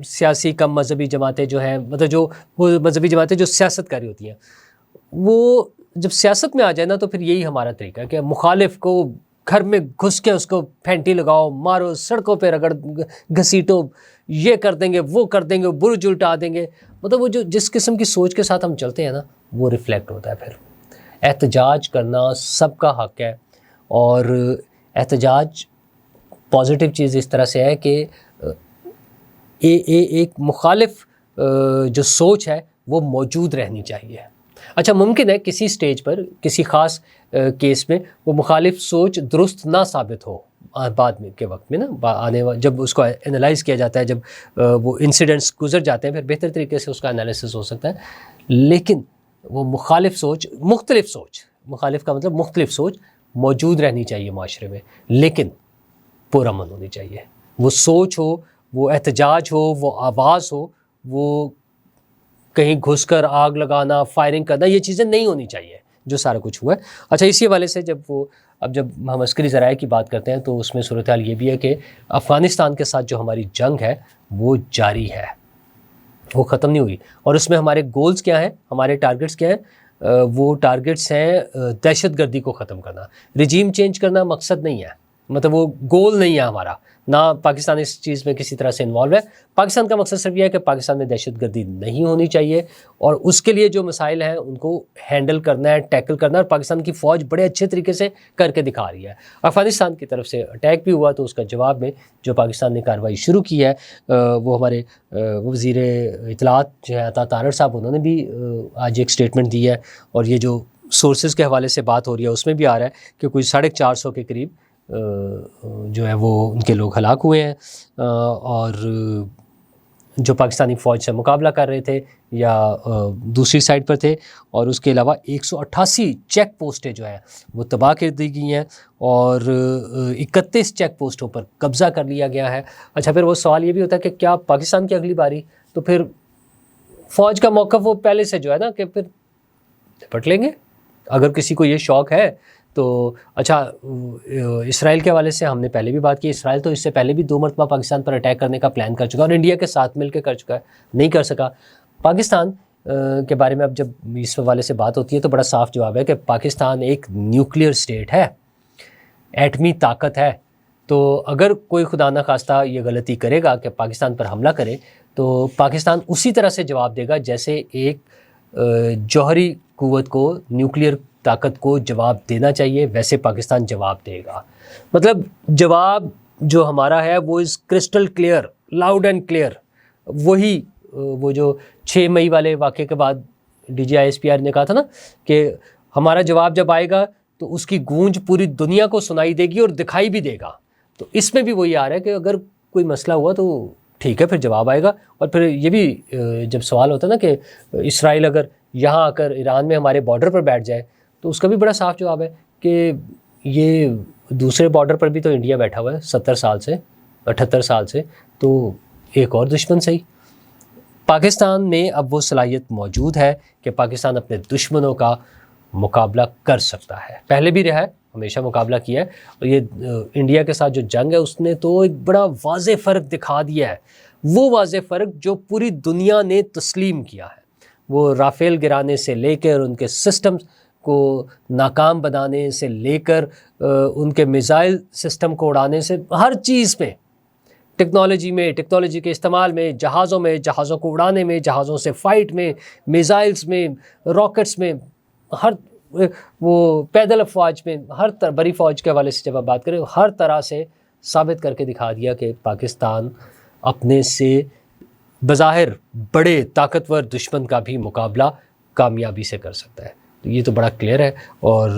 سیاسی کم مذہبی جماعتیں جو ہیں، مطلب جو وہ مذہبی جماعتیں جو سیاست کاری ہوتی ہیں، وہ جب سیاست میں آ جائے نا تو پھر یہی ہمارا طریقہ ہے کہ مخالف کو گھر میں گھس کے اس کو پھینٹی لگاؤ، مارو، سڑکوں پہ رگڑ گھسیٹو، یہ کر دیں گے، وہ کر دیں گے، برج الٹا دیں گے. مطلب وہ جو جس قسم کی سوچ کے ساتھ ہم چلتے ہیں نا، وہ ریفلیکٹ ہوتا ہے. پھر احتجاج کرنا سب کا حق ہے، اور احتجاج پازیٹیو چیز اس طرح سے ہے کہ ایک مخالف جو سوچ ہے وہ موجود رہنی چاہیے. اچھا، ممکن ہے کسی سٹیج پر کسی خاص کیس میں وہ مخالف سوچ درست نہ ثابت ہو بعد میں کے وقت میں نا، جب اس کو انالائز کیا جاتا ہے، جب وہ انسیڈنٹس گزر جاتے ہیں، پھر بہتر طریقے سے اس کا انالیسس ہو سکتا ہے. لیکن وہ مخالف سوچ، مختلف سوچ، مخالف کا مطلب مختلف سوچ موجود رہنی چاہیے معاشرے میں، لیکن پرامن ہونی چاہیے. وہ سوچ ہو، وہ احتجاج ہو، وہ آواز ہو، وہ کہیں گھس کر آگ لگانا، فائرنگ کرنا، یہ چیزیں نہیں ہونی چاہیے جو سارا کچھ ہوا ہے. اچھا، اسی حوالے سے جب ہم عسکری ذرائع کی بات کرتے ہیں تو اس میں صورتحال یہ بھی ہے کہ افغانستان کے ساتھ جو ہماری جنگ ہے وہ جاری ہے، وہ ختم نہیں ہوئی. اور اس میں ہمارے گولز کیا ہیں، ہمارے ٹارگٹس کیا ہیں؟ وہ ٹارگٹس ہیں دہشت گردی کو ختم کرنا. رجیم چینج کرنا مقصد نہیں ہے، مطلب وہ گول نہیں ہے ہمارا، نہ پاکستان اس چیز میں کسی طرح سے انوالو ہے. پاکستان کا مقصد صرف یہ ہے کہ پاکستان میں دہشت گردی نہیں ہونی چاہیے، اور اس کے لیے جو مسائل ہیں ان کو ہینڈل کرنا ہے، ٹیکل کرنا ہے. اور پاکستان کی فوج بڑے اچھے طریقے سے کر کے دکھا رہی ہے. افغانستان کی طرف سے اٹیک بھی ہوا تو اس کا جواب میں جو پاکستان نے کارروائی شروع کی ہے، وہ ہمارے وزیر اطلاعات جو ہے عطا طاہر صاحب، انہوں نے بھی آج ایک سٹیٹمنٹ دی ہے. اور یہ جو سورسز کے حوالے سے بات ہو رہی ہے اس میں بھی آ رہا ہے کہ کوئی 450 کے قریب جو ہے وہ ان کے لوگ ہلاک ہوئے ہیں، اور جو پاکستانی فوج سے مقابلہ کر رہے تھے یا دوسری سائڈ پر تھے. اور اس کے علاوہ 188 چیک پوسٹیں جو ہیں وہ تباہ کر دی گئی ہیں، اور 31 چیک پوسٹوں پر قبضہ کر لیا گیا ہے. اچھا، پھر وہ سوال یہ بھی ہوتا ہے کہ کیا پاکستان کی اگلی باری؟ تو پھر فوج کا موقف وہ پہلے سے جو ہے نا کہ پھر نپٹ لیں گے اگر کسی کو یہ شوق ہے تو. اچھا، اسرائیل کے حوالے سے ہم نے پہلے بھی بات کی. اسرائیل تو اس سے پہلے بھی 2 مرتبہ پاکستان پر اٹیک کرنے کا پلان کر چکا اور انڈیا کے ساتھ مل کے کر چکا ہے، نہیں کر سکا. پاکستان کے بارے میں اب جب اس حوالے سے بات ہوتی ہے تو بڑا صاف جواب ہے کہ پاکستان ایک نیوکلیئر سٹیٹ ہے، ایٹمی طاقت ہے. تو اگر کوئی خدا نخواستہ یہ غلطی کرے گا کہ پاکستان پر حملہ کرے تو پاکستان اسی طرح سے جواب دے گا جیسے ایک جوہری قوت کو، نیوکلیئر طاقت کو جواب دینا چاہیے، ویسے پاکستان جواب دے گا. مطلب جواب جو ہمارا ہے وہ is crystal clear, loud and clear. وہی وہ جو 6 مئی والے واقعے کے بعد DGI-SPR نے کہا تھا نا کہ ہمارا جواب جب آئے گا تو اس کی گونج پوری دنیا کو سنائی دے گی اور دکھائی بھی دے گا. تو اس میں بھی وہی آ رہا ہے کہ اگر کوئی مسئلہ ہوا تو ٹھیک ہے، پھر جواب آئے گا. اور پھر یہ بھی جب سوال ہوتا ہے نا کہ اسرائیل اگر یہاں آ کر ایران میں ہمارے بارڈر پر بیٹھ جائے تو اس کا بھی بڑا صاف جواب ہے کہ یہ دوسرے بارڈر پر بھی تو انڈیا بیٹھا ہوا ہے 70 سال سے، 78 سال سے، تو ایک اور دشمن صحیح. پاکستان میں اب وہ صلاحیت موجود ہے کہ پاکستان اپنے دشمنوں کا مقابلہ کر سکتا ہے. پہلے بھی رہا ہے، ہمیشہ مقابلہ کیا ہے. اور یہ انڈیا کے ساتھ جو جنگ ہے اس نے تو ایک بڑا واضح فرق دکھا دیا ہے، وہ واضح فرق جو پوری دنیا نے تسلیم کیا ہے. وہ رافیل گرانے سے لے کر ان کے سسٹم کو ناکام بنانے سے لے کر ان کے میزائل سسٹم کو اڑانے سے، ہر چیز میں، ٹیکنالوجی کے استعمال میں، جہازوں کو اڑانے میں، جہازوں سے فائٹ میں، میزائلز میں، راکٹس میں، ہر وہ پیدل افواج میں، ہر بڑی فوج کے حوالے سے جب آپ بات کریں، ہر طرح سے ثابت کر کے دکھا دیا کہ پاکستان اپنے سے بظاہر بڑے طاقتور دشمن کا بھی مقابلہ کامیابی سے کر سکتا ہے. تو یہ تو بڑا کلیئر ہے. اور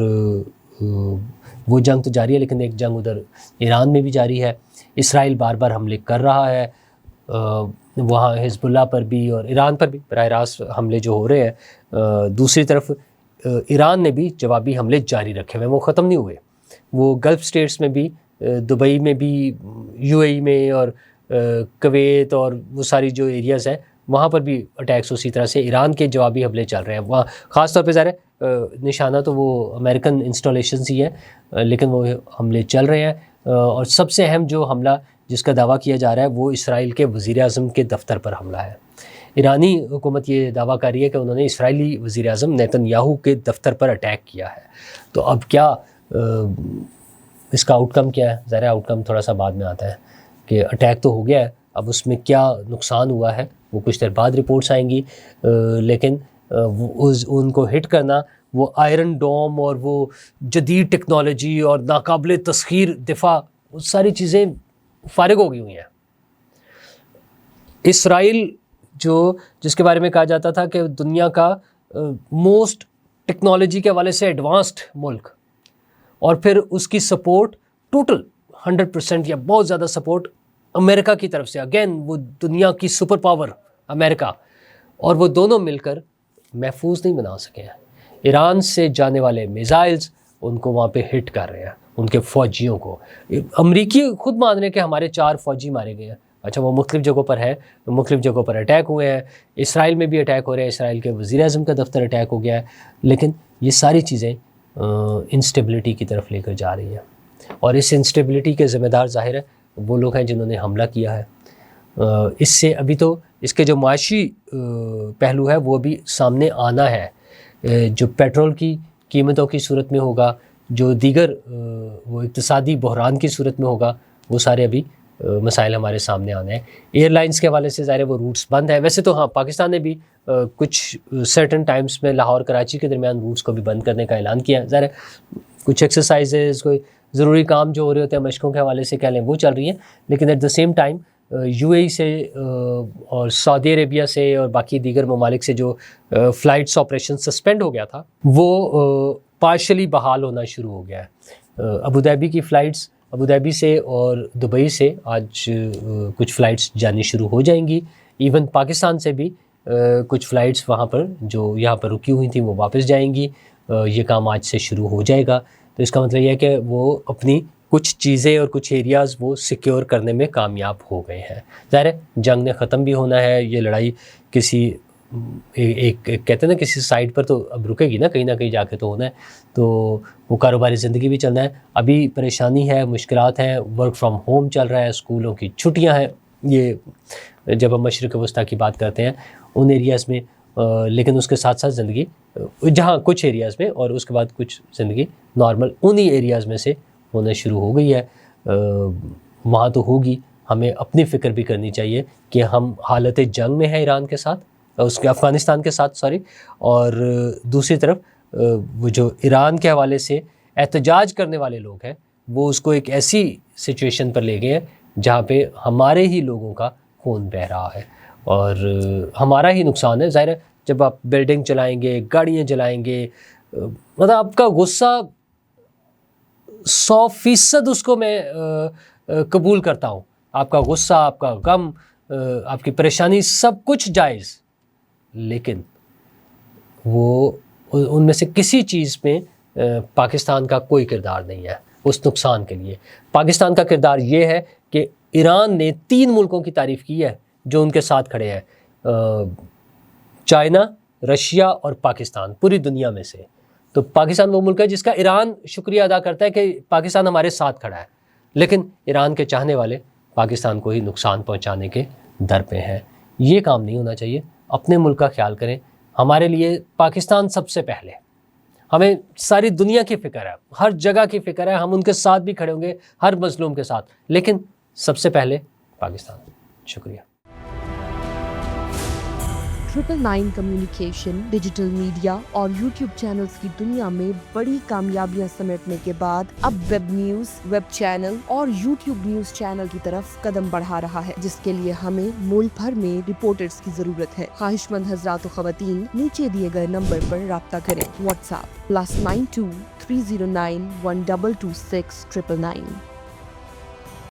وہ جنگ تو جاری ہے، لیکن ایک جنگ ادھر ایران میں بھی جاری ہے. اسرائیل بار بار حملے کر رہا ہے، وہاں حزب اللہ پر بھی اور ایران پر بھی براہ راست حملے جو ہو رہے ہیں. دوسری طرف ایران نے بھی جوابی حملے جاری رکھے ہوئے ہیں، وہ ختم نہیں ہوئے. وہ گلف سٹیٹس میں بھی، دبئی میں بھی، UAE میں اور کویت اور وہ ساری جو ایریاز ہیں وہاں پر بھی اٹیکس اسی طرح سے ایران کے جوابی حملے چل رہے ہیں. وہاں خاص طور پہ ظاہر ہے نشانہ تو وہ امریکن انسٹالیشنز ہی ہیں، لیکن وہ حملے چل رہے ہیں. اور سب سے اہم جو حملہ جس کا دعویٰ کیا جا رہا ہے وہ اسرائیل کے وزیر اعظم کے دفتر پر حملہ ہے۔ ایرانی حکومت یہ دعویٰ کر رہی ہے کہ انہوں نے اسرائیلی وزیر اعظم نیتن یاہو کے دفتر پر اٹیک کیا ہے۔ تو اب کیا اس کا آؤٹ کم کیا ہے؟ ظاہر آؤٹ کم تھوڑا سا بعد میں آتا ہے کہ اٹیک تو ہو گیا ہے، اب اس میں کیا نقصان ہوا ہے وہ کچھ دیر بعد رپورٹس آئیں گی، لیکن ان کو ہٹ کرنا، وہ آئرن ڈوم اور وہ جدید ٹیکنالوجی اور ناقابل تسخیر دفاع، وہ ساری چیزیں فارغ ہو گئی ہوئی ہیں۔ اسرائیل جس کے بارے میں کہا جاتا تھا کہ دنیا کا موسٹ ٹیکنالوجی کے حوالے سے ایڈوانسڈ ملک، اور پھر اس کی سپورٹ ٹوٹل 100% یا بہت زیادہ سپورٹ امریکہ کی طرف سے، اگین وہ دنیا کی سپر پاور امریکہ، اور وہ دونوں مل کر محفوظ نہیں بنا سکے ہیں۔ ایران سے جانے والے میزائلز ان کو وہاں پہ ہٹ کر رہے ہیں، ان کے فوجیوں کو۔ امریکی خود مان رہے ہیں کہ ہمارے 4 فوجی مارے گئے ہیں۔ اچھا، وہ مختلف جگہوں پر ہے، مختلف جگہوں پر اٹیک ہوئے ہیں، اسرائیل میں بھی اٹیک ہو رہے ہیں، اسرائیل کے وزیر اعظم کا دفتر اٹیک ہو گیا ہے، لیکن یہ ساری چیزیں انسٹیبلٹی کی طرف لے کر جا رہی ہیں، اور اس انسٹیبلٹی کے ذمہ دار ظاہر ہے وہ لوگ ہیں جنہوں نے حملہ کیا ہے۔ اس سے ابھی تو اس کے جو معاشی پہلو ہے وہ بھی سامنے آنا ہے، جو پیٹرول کی قیمتوں کی صورت میں ہوگا، جو دیگر وہ اقتصادی بحران کی صورت میں ہوگا، وہ سارے ابھی مسائل ہمارے سامنے آنے ہیں۔ ایئر لائنس کے حوالے سے ظاہر ہے وہ روٹس بند ہیں، ویسے تو ہاں پاکستان نے بھی کچھ سرٹن ٹائمز میں لاہور کراچی کے درمیان روٹس کو بھی بند کرنے کا اعلان کیا ہے۔ ظاہر ہے کچھ ایکسرسائزز، کوئی ضروری کام جو ہو رہے ہوتے ہیں مشقوں کے حوالے سے کہہ لیں وہ چل رہی ہیں، لیکن at the same time U A E سے اور سعودی عربیہ سے اور باقی دیگر ممالک سے جو فلائٹس آپریشن سسپینڈ ہو گیا تھا وہ پارشلی بحال ہونا شروع ہو گیا ہے۔ ابوظہبی کی فلائٹس، ابوظہبی سے اور دبئی سے آج کچھ فلائٹس جانی شروع ہو جائیں گی، ایون پاکستان سے بھی کچھ فلائٹس وہاں پر جو یہاں پر رکی ہوئی تھیں وہ واپس جائیں گی، یہ کام آج سے شروع ہو جائے گا۔ تو اس کا مطلب یہ ہے کہ وہ اپنی کچھ چیزیں اور کچھ ایریاز وہ سیکیور کرنے میں کامیاب ہو گئے ہیں۔ ظاہر ہے جنگ نے ختم بھی ہونا ہے، یہ لڑائی کسی ایک کہتے ہیں نا کسی سائڈ پر تو اب رکے گی نا، کہیں نہ کہیں جا کے تو ہونا ہے، تو وہ کاروباری زندگی بھی چلنا ہے۔ ابھی پریشانی ہے، مشکلات ہیں، ورک فرام ہوم چل رہا ہے، اسکولوں کی چھٹیاں ہیں، یہ جب ہم مشرق وسطیٰ کی بات کرتے ہیں ان ایریاز میں، لیکن اس کے ساتھ ساتھ زندگی جہاں کچھ ایریاز میں، اور اس کے بعد کچھ زندگی نارمل انہی ایریاز میں سے ہونا شروع ہو گئی ہے۔ وہاں تو ہوگی، ہمیں اپنی فکر بھی کرنی چاہیے کہ ہم حالت جنگ میں ہیں ایران کے ساتھ، اس کے افغانستان کے ساتھ اور دوسری طرف وہ جو ایران کے حوالے سے احتجاج کرنے والے لوگ ہیں وہ اس کو ایک ایسی سچویشن پر لے گئے ہیں جہاں پہ ہمارے ہی لوگوں کا خون بہہ رہا ہے اور ہمارا ہی نقصان ہے۔ ظاہر ہے جب آپ بلڈنگ چلائیں گے، گاڑیاں جلائیں گے، مطلب آپ کا غصہ 100% اس کو میں قبول کرتا ہوں، آپ کا غصہ، آپ کا غم، آپ کی پریشانی سب کچھ جائز، لیکن وہ ان میں سے کسی چیز میں پاکستان کا کوئی کردار نہیں ہے اس نقصان کے لیے۔ پاکستان کا کردار یہ ہے کہ ایران نے 3 ملکوں کی تعریف کی ہے جو ان کے ساتھ کھڑے ہیں، چائنا، رشیا اور پاکستان، پوری دنیا میں سے۔ تو پاکستان وہ ملک ہے جس کا ایران شکریہ ادا کرتا ہے کہ پاکستان ہمارے ساتھ کھڑا ہے، لیکن ایران کے چاہنے والے پاکستان کو ہی نقصان پہنچانے کے در پہ ہیں۔ یہ کام نہیں ہونا چاہیے، اپنے ملک کا خیال کریں۔ ہمارے لیے پاکستان سب سے پہلے، ہمیں ساری دنیا کی فکر ہے، ہر جگہ کی فکر ہے، ہم ان کے ساتھ بھی کھڑے ہوں گے، ہر مظلوم کے ساتھ، لیکن سب سے پہلے پاکستان۔ شکریہ۔ 999 کمیونیکیشن، ڈیجیٹل میڈیا اور یوٹیوب چینلز کی دنیا میں بڑی کامیابیاں سمیٹنے کے بعد اب ویب نیوز، ویب چینل اور یوٹیوب نیوز چینل کی طرف قدم بڑھا رہا ہے، جس کے لیے ہمیں ملک بھر میں رپورٹرز کی ضرورت ہے۔ خواہش مند حضرات و خواتین نیچے دیے گئے نمبر پر رابطہ کریں۔ What's app +92 309 1226 999۔